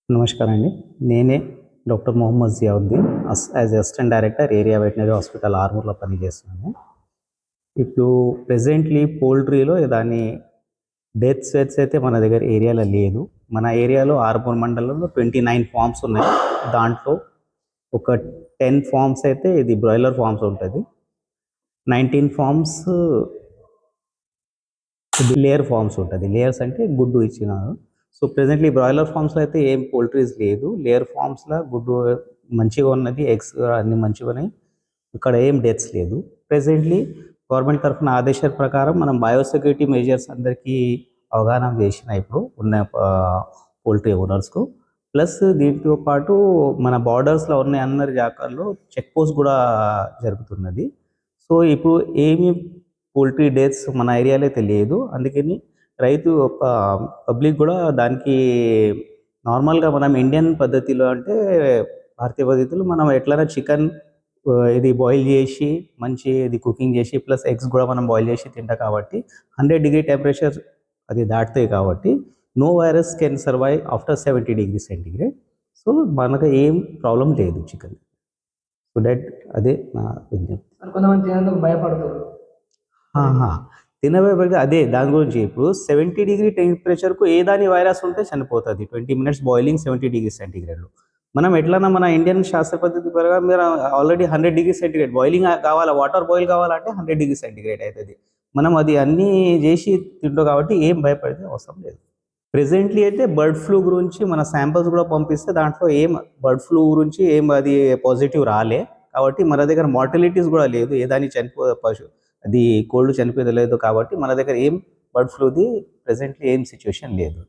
నమస్కారం అండి. నేనే doctor Mohammed Ziauddin as assistant director area veterinary hospital ఆర్మూర్‌లో పనిచేస్తున్నాను. ఇప్పుడు ప్రెజెంట్‌లీ పౌల్ట్రీలో దాని డెత్ రేట్స్ అయితే మన దగ్గర ఏరియాలో లేదు. మన ఏరియాలో ఆర్మూర్ మండలంలో 29 ఫార్మ్స్ ఉన్నాయి. దాంట్లో ఒక 10 ఫార్మ్స్ అయితే ఇది బ్రాయిలర్ ఫార్మ్స్ ఉంటది. 19 ఫార్మ్స్ లేయర్ ఫార్మ్స్ ఉంటది. లేయర్స్ అంటే గుడ్డు ఇచ్చిన. సో, ప్రెజెంట్‌లీ బ్రాయిలర్ ఫార్మ్స్‌లో అయితే ఏం పౌల్ట్రీస్ లేదు. లేయర్ ఫార్మ్స్‌లో గుడ్డు మంచిగా ఉన్నది. ఎగ్స్ అన్నీ మంచిగున్నాయి. ఇక్కడ ఏం డెత్స్ లేదు. ప్రెజెంట్‌లీ గవర్నమెంట్ తరఫున ఆదేశాల ప్రకారం మనం బయోసెక్యూరిటీ మెజర్స్ అందరికీ అవగాహన చేసిన ఇప్పుడు ఉన్న పౌల్ట్రీ ఓనర్స్‌కు. ప్లస్ దీంతో పాటు మన బార్డర్స్‌లో ఉన్న అందరి జాగాల్లో చెక్ పోస్ట్ గూడా జరుగుతున్నది. సో, ఇప్పుడు ఏమి పౌల్ట్రీ డెత్స్ మన ఏరియాలో అయితే లేదు. అందుకని రైతు పబ్లిక్ గూడా దానికి నార్మల్‌గా మనం ఇండియన్ పద్ధతిలో అంటే భారతీయ పద్ధతిలో మనం ఎట్లైనా చికెన్ ఇది బాయిల్ చేసి మంచి ఇది కుకింగ్ చేసి ప్లస్ ఎగ్స్ కూడా మనం బాయిల్ చేసి తింటాం కాబట్టి 100 డిగ్రీ టెంపరేచర్ అది దాటుతాయి కాబట్టి no virus can survive after 70 degree centigrade. So, మనకు ఏం ప్రాబ్లమ్ లేదు చికెన్. సో, అదే నా విజ్ఞప్తి. కొంతమంది తినేందుకు భయపడతారు. ఆహా! తినబోయేకి అదే దాని గురించి. ఇప్పుడు 70 డిగ్రీ టెంపరేచర్‌కు ఏదాని వైరస్ ఉంటే చనిపోతది. 20 మినిట్స్ బాయిలింగ్ 70 డిగ్రీ సెంటిగ్రేడ్‌లో. మనం ఎట్లన్నా మన ఇండియన్ శాస్త్ర పద్ధతి ప్రకారం మీరు ఆల్రెడీ 100 డిగ్రీ సెంటిగ్రేడ్ బాయిలింగ్ కావాలా, వాటర్ బాయిల్ కావాలంటే 100 డిగ్రీ సెంటిగ్రేడ్ అయితది. మనం అది అన్నీ జేసి తింటాం కాబట్టి ఏం భయపడే అవసరం లేదు. ప్రెజెంట్‌లీ అయితే బర్డ్ ఫ్లూ గురించి మన శాంపిల్స్ గూడా పంపిస్తే దాంట్లో ఏం బర్డ్ ఫ్లూ గురించి ఏం అది పాజిటివ్ రాలే. కాబట్టి మన దగ్గర మార్టాలిటీస్ గూడా లేదు. ఏదాని అది కోళ్ళు చనిపోయేది లేదు కాబట్టి మన దగ్గర ఏం బర్డ్ ఫ్లూది ప్రెజెంట్‌లీ ఏం సిట్యుయేషన్ లేదు.